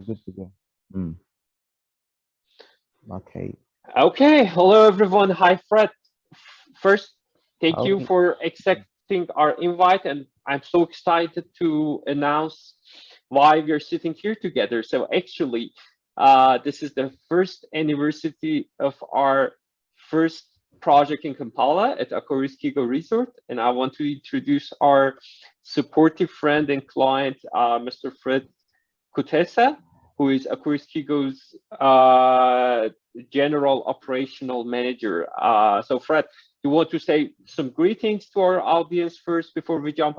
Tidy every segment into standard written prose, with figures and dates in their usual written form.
good to go. Mm, okay. Okay, hello everyone. Hi, Fred. First, thank you Okay. for accepting our invite, and I'm so excited to announce why we're sitting here together. So, actually, this is the first anniversary of our first project in Kampala at Aquarius Kigo Resort, and I want to introduce our supportive friend and client, Mr. Fred Kutesa, who is Aquarius Kigo's general operational manager. So, Fred, you want to say some greetings to our audience first before we jump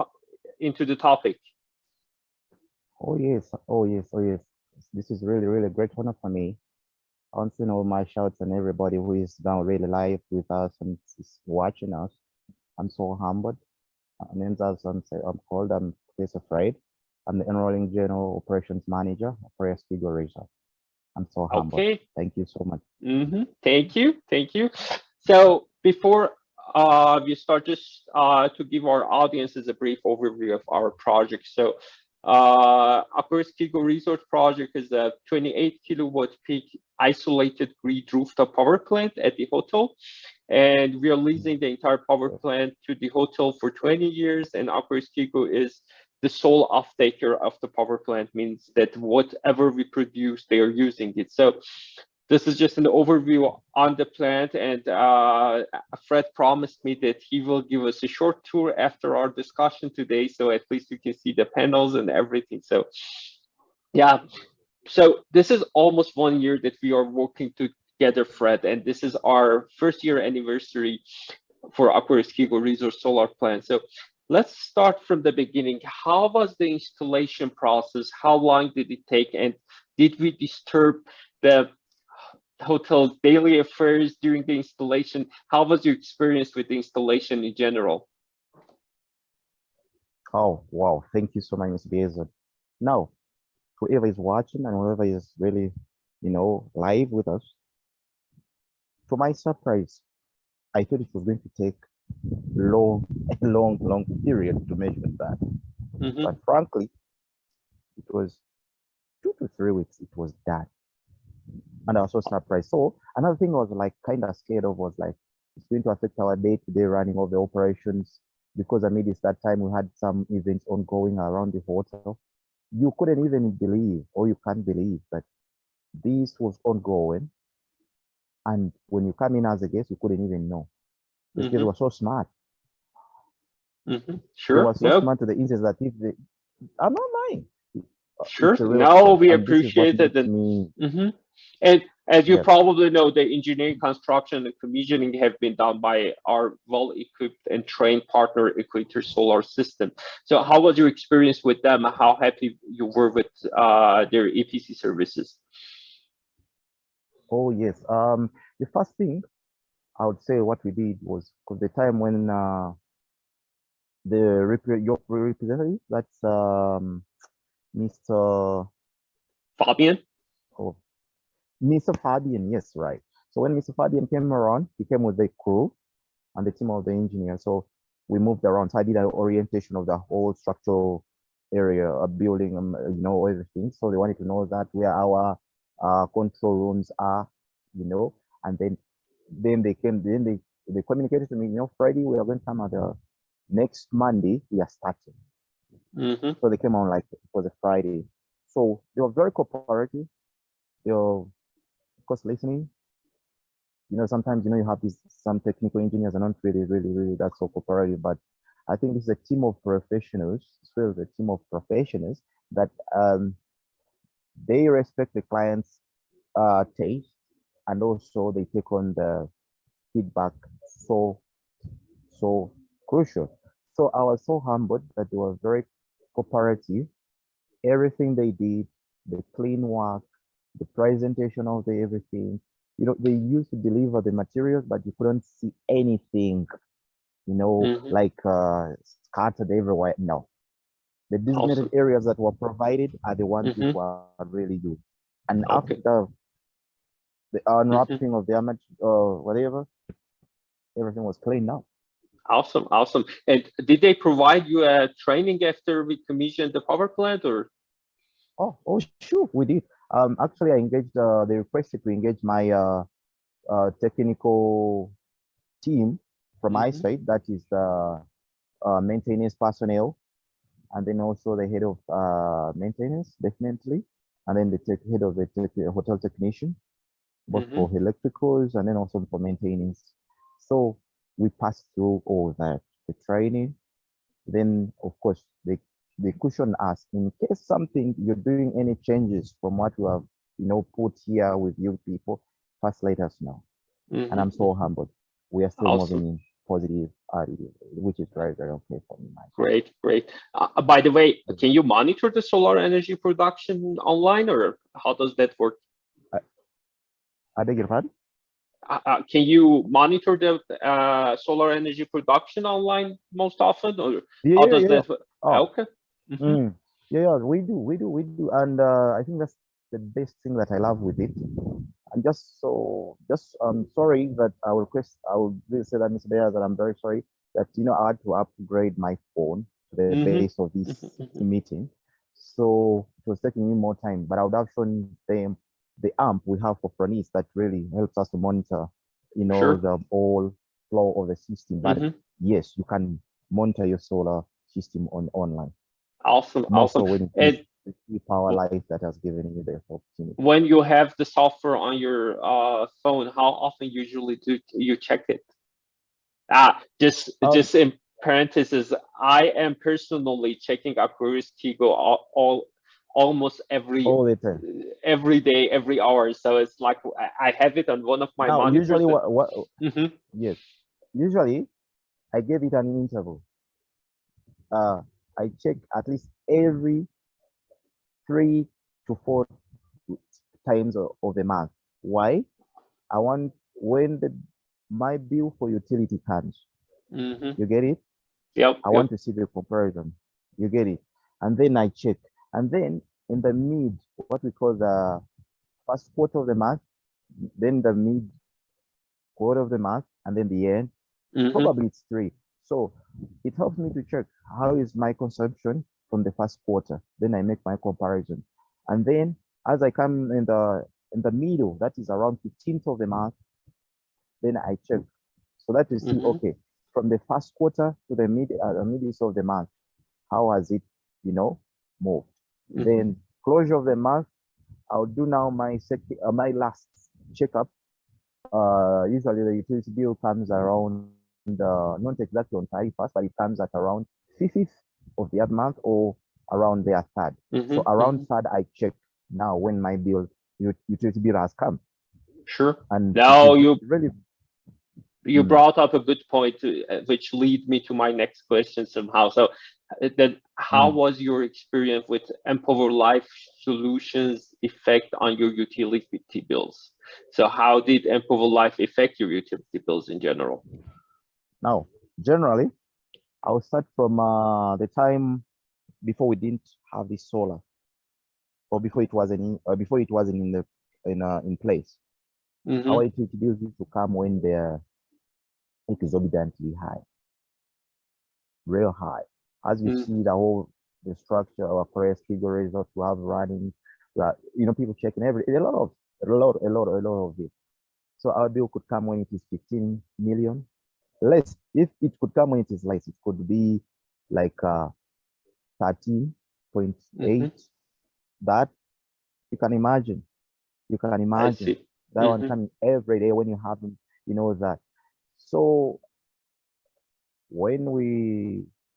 into the topic? Oh yes. Oh yes. Oh yes. This is really, really a great honor for me. I want to know my shouts and everybody who is now really live with us and is watching us. I'm so humbled. Names as I'm called. I'm Kutesa Fred. I'm the enrolling general operations manager of Aquarius Kigo Resort. I'm so humbled. Okay. Thank you so much. Thank you. Thank you. So, before we start, just to give our audiences a brief overview of our project. So, Aquarius Kigo Resort project is a 28 kilowatt peak isolated grid rooftop power plant at the hotel. And we are leasing the entire power plant to the hotel for 20 years. And Aquarius Kigo is the sole off-taker of the power plant, means that whatever we produce, they are using it. So this is just an overview on the plant, and Fred promised me that he will give us a short tour after our discussion today, so at least you can see the panels and everything. So yeah, so this is almost 1 year that we are working together, Fred, and this is our first year anniversary for Aquarius Kigo Resort solar plant. So let's start from the beginning. How was the installation process? How long did it take? And did we disturb the hotel's daily affairs during the installation? How was your experience with the installation in general? Oh wow. Thank you so much, Mr. Bezos. Now, whoever is watching and whoever is really, live with us, to my surprise, I thought it was going to take long, a long period to measure that. Mm-hmm. But frankly, it was 2 to 3 weeks. It was done, and I was so surprised. So another thing I was like kind of scared of was like it's going to affect our day-to-day running of the operations because it's that time we had some events ongoing around the hotel. You couldn't even believe, or you can't believe that this was ongoing. And when you come in as a guest, you couldn't even know. These kids Mm-hmm. were so smart. They Sure. were so No. smart to the instance that if they, I'm not lying. Sure. It's a real No, truth. we And this is what appreciate it. makes And me, and as you yes. probably know, the engineering, construction, and commissioning have been done by our well-equipped and trained partner, Equator Solar System. So, how was your experience with them? How happy you were with their EPC services? Oh, yes. The first thing I would say what we did was because the time when your representative, that's Mr. Fabian? Oh, Mr. Fabian, yes, right. So when Mr. Fabian came around, he came with the crew and the team of the engineer. So we moved around. So I did an orientation of the whole structural area, a building, everything. So they wanted to know that where our control rooms are, and then they communicated to me, Friday we are going to come at the next Monday we are starting. Mm-hmm. So they came on like it was a Friday. So they were very cooperative. They were, of course, listening. Sometimes you have some technical engineers are not really that so cooperative, but I think this is a team of professionals. It's really a team of professionals that they respect the client's taste, and also they take on the feedback so crucial. So I was so humbled that they were very cooperative. Everything they did, the clean work, the presentation of the everything. They used to deliver the materials, but you couldn't see anything, Mm-hmm. like scattered everywhere. No, the designated Awesome. areas that were provided are the ones which Mm-hmm. were really good. And after Okay. the Mm-hmm. unwrapping of the image, whatever, everything was clean now. Awesome. Awesome. And did they provide you a training after we commissioned the power plant, or? Oh, sure, we did. Actually, I engaged. They requested to engage my technical team from my Mm-hmm. side. That is the maintenance personnel, and then also the head of maintenance, definitely, and then the head of the hotel technician, both Mm-hmm. for electricals and then also for maintenance. So we passed through all that, the training. Then, of course, they cushion us in case something you're doing any changes from what you have, put here with you people. First, let us know. And I'm so Mm-hmm. humbled. We are still moving Awesome. in positive attitude, which is very, very okay for me, my side. Great, great. By the way, can you monitor the solar energy production online, or how does that work? I, I beg your pardon? Can you monitor the solar energy production online most often, or Yeah, how yeah, does yeah, yeah. that work? Oh, Okay. Mm-hmm. mm, yeah, yeah, we do. And I think that's the best thing that I love with it. I'm just sorry that I will really say that, Mr. Bear, that I'm very sorry that I had to upgrade my phone to the Mm-hmm. base of this Mm-hmm. meeting. So it was taking me more time, but I would have shown them the amp we have for Pronis that really helps us to monitor, Sure. the whole flow of the system. But Mm-hmm. yes, you can monitor your solar system online. Awesome, More awesome. so when it is And the power life that has given you the opportunity. when you have the software on your phone, how often usually do you check it? Um, Just in parentheses, I am personally checking Aquarius Kigo almost all the time. every day, every hour. So it's like I have it on one of my Now, monitors. usually, That, what Mhm. yes, usually I gave it an interval. Uh, I check at least every 3 to 4 times of the month. Why? I want when my bill for utility comes. Mhm. You get it? Yep. I Yep. want to see the comparison. You get it? And then I check. And then in the mid, what we call the first quarter of the month, then the mid quarter of the month, and then the end. Mhm. Probably it's three. So it helps me to check how is my consumption from the first quarter. Then I make my comparison. And then as I come in the middle, that is around 15th of the month, then I check. So that you see, Mhm. okay, from the first quarter to the middle of the month, how has it, moved? Mhm. Then closure of the month, I'll do now my last checkup. Usually the utility bill comes around, not exactly on 31st, but it comes at around 5th of the other month or around their third. So Mhm. around Mhm. third, I check now when my utility bill has come, Sure. and it Now is you really. you Mm, brought up a good point, which lead me to my next question somehow. So, then how mm. was your experience with enPower.life solutions effect on your utility bills? So, how did enPower.life affect your utility bills in general? Now, generally, I'll start from the time before we didn't have this solar, or before it wasn't in place. Mm-hmm. Our utility bills used to come when they're exorbitantly high, real high. As you see, the structure of Aquarius Kigo Resort to have running, people checking a lot of it. So our bill could come when it is 15 million. Less, if it could come when it is less, it could be like 13.8. Mm-hmm. That you can imagine. You can I imagine see. that one Mm-hmm. coming every day when you have, that. So when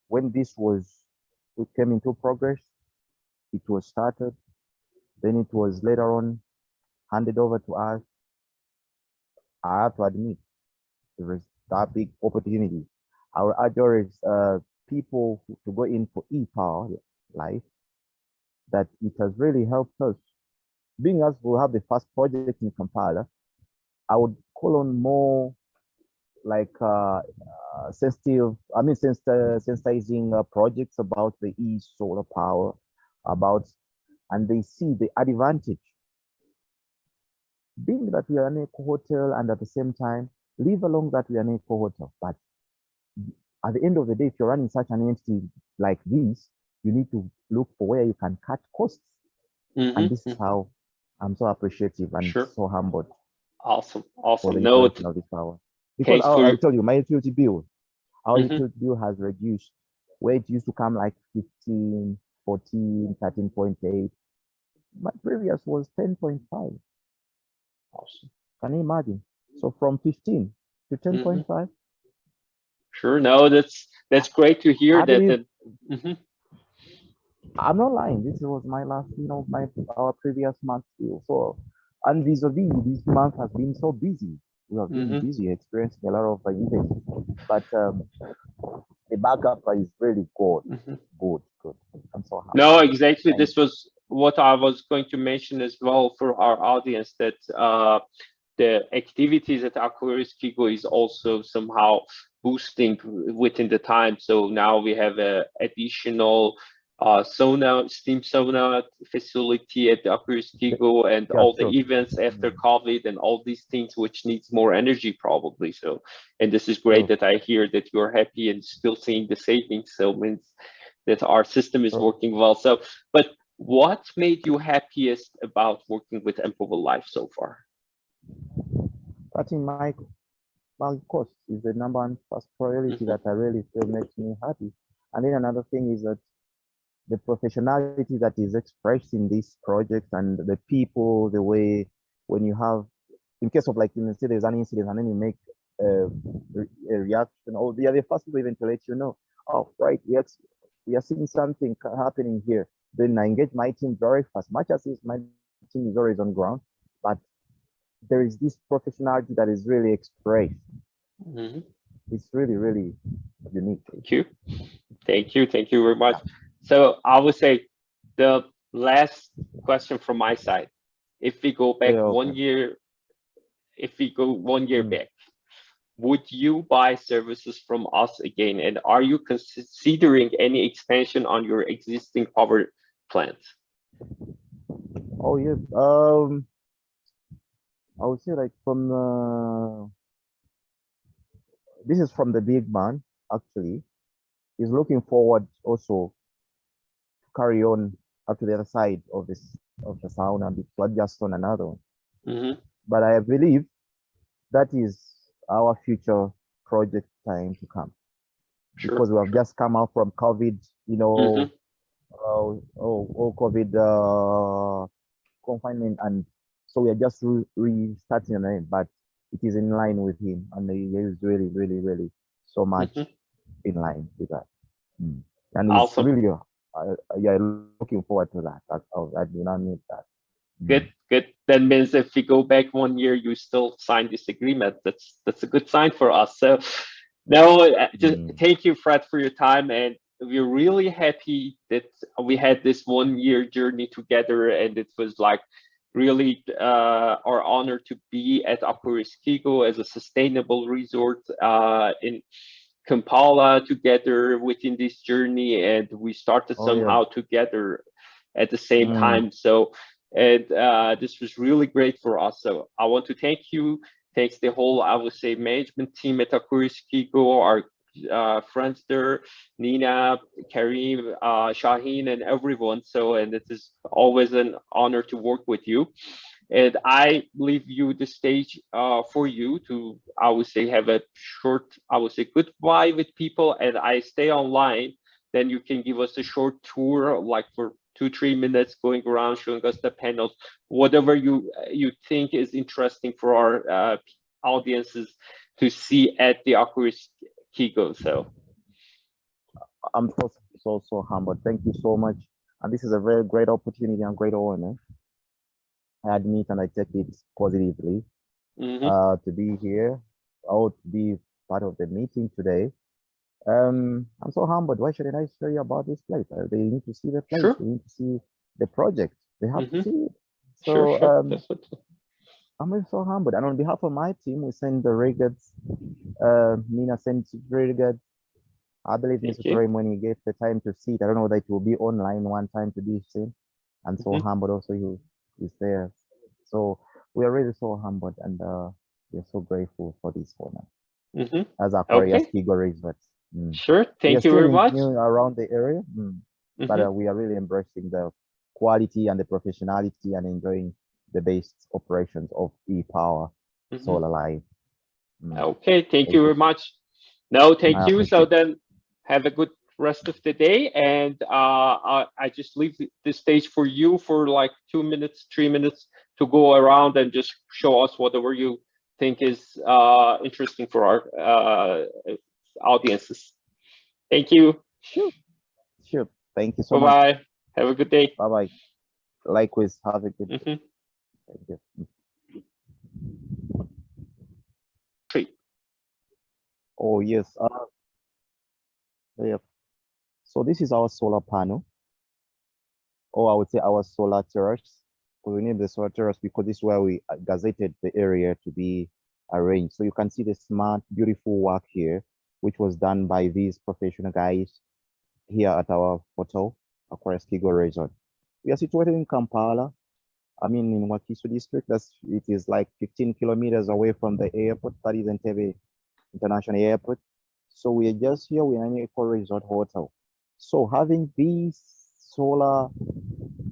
when this was we came into progress, it was started, then it was later on handed over to us. I have to admit there is that big opportunity. Our adore is people to go in for e-power life, that it has really helped us. Being as we have the first project in Kampala, I would call on more like sensitizing projects about the solar power, about, and they see the advantage, being that we are an eco hotel, and at the same time live along that we are an eco hotel. But at the end of the day, if you're running such an entity like this, you need to look for where you can cut costs, and this is Mm-hmm. how. I'm so appreciative and Sure. so humbled Awesome. for the Awesome. No, installation of this power. Because thanks for. I'll tell you, my utility bill, our Mhm, utility bill has reduced where it used to come like 15, 14, 13.8. My previous was 10.5. awesome. Can you imagine? So from 15 to Mhm, 10.5, sure. No, that's great to hear I that. believe That. Mhm, I'm not lying. This was my last, my our previous month bill. So, and vis-a-vis, this month has been so busy. We have been mhm, busy, experiencing a lot of events. But the backup is really good, mhm. good, good. I'm so No, happy. exactly. Thank This was what I was going to mention as well for our audience, that the activities at Aquarius Kigo is also somehow boosting within the time. So now we have a additional sauna, steam sauna facility at the Aquarius you. Kigo, and Yeah, all the sure. events after COVID and all these things which needs more energy probably. So, and this is great Sure, that I hear that you're happy and still seeing the savings. So means that our system is sure. working well. So, but what made you happiest about working with enPower.life so far? That in my course is the number one first priority Hmm. that I really feel makes me happy. And then another thing is that the professionality that is expressed in this project and the people, the way when you have, in case of like, say there's an incident and then you make a reaction, or they are the first people even to let you know, oh, right, we are seeing something happening here. Then I engage my team very fast, much as my team is always on ground, but there is this professionality that is really expressed. Hmm. It's really, really unique. Thank you. Thank you. Thank you very much. Yeah. So I would say the last question from my side. If we go back Yeah, okay. 1 year, if we go 1 year Mm. back, would you buy services from us again? And are you considering any expansion on your existing power plant? Oh yeah. I would say like from this is from the big man actually. He's looking forward also to carry on up to the other side of the sauna to adjust on another one. Hmm. But I believe that is our future project time to come Sure. because we have Sure. just come out from COVID, Hmm. COVID confinement, and so we are just restarting again. But it is in line with him, and he is really, really, really so Hmm. much in line with that. Mm. And he's Awesome. really, yeah, looking forward to that. I do not need that. Mm. Good, good. That means if we go back 1 year, you still sign this agreement. That's a good sign for us. So, no, just Mm. thank you, Fred, for your time, and we're really happy that we had this 1 year journey together, and it was like really our honor to be at Aquarius Kigo as a sustainable resort in Kampala together within this journey, and we started Oh yeah. somehow together at the same Mm. time. So, and this was really great for us. So I want to thank you. Thanks the whole, I would say, management team at Aquarius Kigo, our friends there, Nina, Karim, Shaheen, and everyone. So, and it is always an honor to work with you. And I leave you the stage for you to, I would say, have a short, I would say, goodbye with people, and I stay online. Then you can give us a short tour, like for 2 3 minutes, going around showing us the panels, whatever you think is interesting for our audiences to see at the Aquarius Kigo. So, I'm so humbled. Thank you so much. And this is a very great opportunity and great honor. I admit and I take it positively mhm. to be here or to be part of the meeting today. I'm so humbled. Why shouldn't I share you about this place? They need to see the place. Sure. They need to see the project. They have to Hmm. see it. Sure, So sure. Definitely. I'm really so humbled. And on behalf of my team, we send the regards. Nina sends regards. I believe Thank Mr. you. Karim, when he gets the time to see it, I don't know that it will be online one time to be seen. And so Hmm. humbled also he is there. So we are really so humbled and we're so grateful for this honor Hmm. as Aquarius Okay. Kigo Resort. Mm. Sure. We are Thank you still very in, much. new around the area, but Hmm. we are really embracing the quality and the professionality and enjoying. the base operations of ePower Mhm. Solar Life. Okay, thank you Thank you. very much. No, thank I you. So appreciate. then have a good rest of the day. And I just leave the stage for you for like 2 minutes, 3 minutes to go around and just show us whatever you think is interesting for our audiences. Thank you. Sure, sure. Thank you so much. Bye-bye. Have a good day. Bye bye. Likewise, have a good day. Mhm. Thank you. Great. Oh yes. Yeah. So this is our solar panel, or I would say our solar terrace. We name the solar terrace because this is where we gazetted the area to be arranged. So you can see the smart, beautiful work here, which was done by these professional guys here at our hotel, Aquarius Kigo Resort. We are situated in Kampala. I mean, in Wakiso district. It is like 15 kilometers away from the airport. That is Entebbe International Airport. So we are just here. We are in Eco Resort Hotel. So having this solar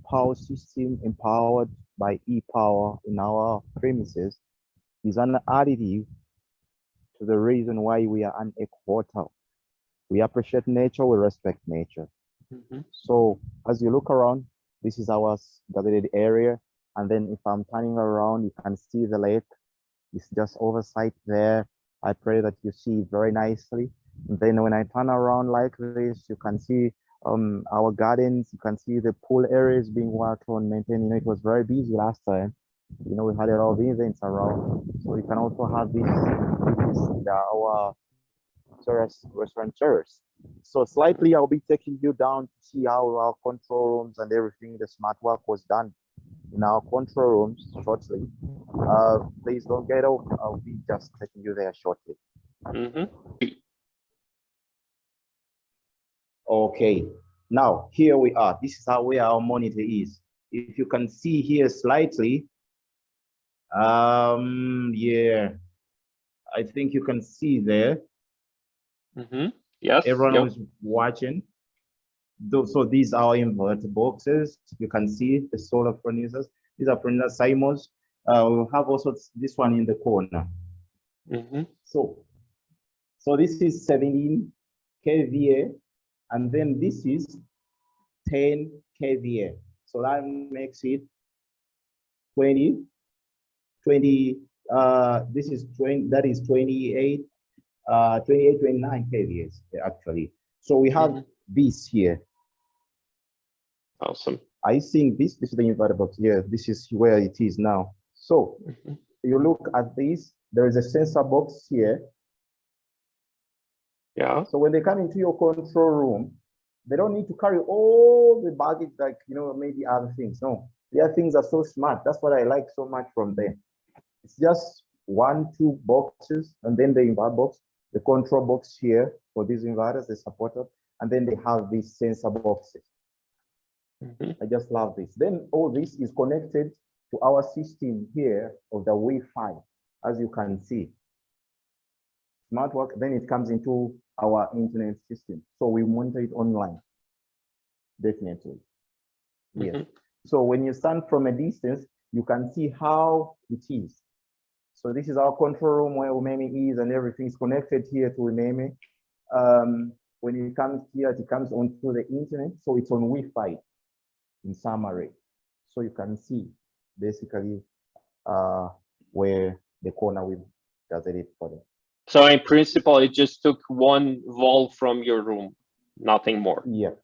power system empowered by e-power in our premises is an additive to the reason why we are an eco hotel. We appreciate nature, we respect nature. Mhm. So as you look around, this is our gazetted area. And then if I'm turning around, you can see the lake. It's just oversight there. I pray that you see it very nicely. And then when I turn around like this, you can see our gardens. You can see the pool areas being worked on, maintained. You know, it was very busy last time. You know, we had a lot of events around. So you can also have our terrace, restaurant terrace. So slightly, I'll be taking you down to see how our control rooms and everything, the smart work was done in our control rooms shortly. Please don't get off. I'll be just taking you there shortly. Mhm. Okay. Now here we are. This is where our monitor is. If you can see here slightly, yeah, I think you can see there. Mhm. Yes. Everyone Yep. who's watching. So these are inverter boxes. You can see the solar furnaces. These are furnace Simons. We'll have also this one in the corner. Mhm. So this is 17 kVA, and then this is 10 kVA. So that makes it 20, 20, this is 20, that is 28, 28, 29 kVA actually. So we have Mhm. this here. Awesome. I think this is the inverter box here. This is where it is now. So Mhm. you look at this, there is a sensor box here. Yeah. So when they come into your control room, they don't need to carry all the baggage like, you know, maybe other things. No, their things are so smart. That's what I like so much from them. It's just 1, 2 boxes, and then the inverter box, the control box here for these inverters, they support it, and then they have these sensor boxes. Mhm. I just love this. Then all this is connected to our system here of the Wi-Fi, as you can see. Smart work, then it comes into our internet system. So we monitor it online, definitely. Yes. Mhm. So when you stand from a distance, you can see how it is. So this is our control room where Umeme is, and everything is connected here to Umeme. When it comes here, it comes onto the internet. So it's on Wi-Fi in summary. So you can see basically where the corner will gather it for them. So in principle, it just took one wall from your room, nothing more. Yeah.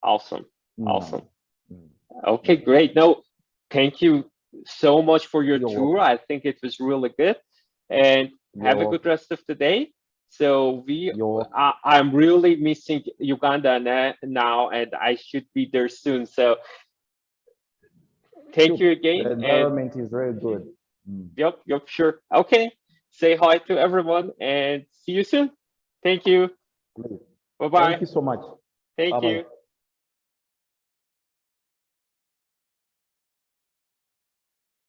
Awesome. Awesome. No. Mm. Okay, great. No, thank you so much for your You're tour. welcome. I think it was really good. And You're have a good welcome. rest of the day. So You're welcome. I'm really missing Uganda now, and I should be there soon. So thank Sure. you The again. And environment is very good. Mm. yep, sure. Okay. Say hi to everyone and see you soon. Thank you. Please. Bye Thank bye. you so much. Thank Bye-bye. you.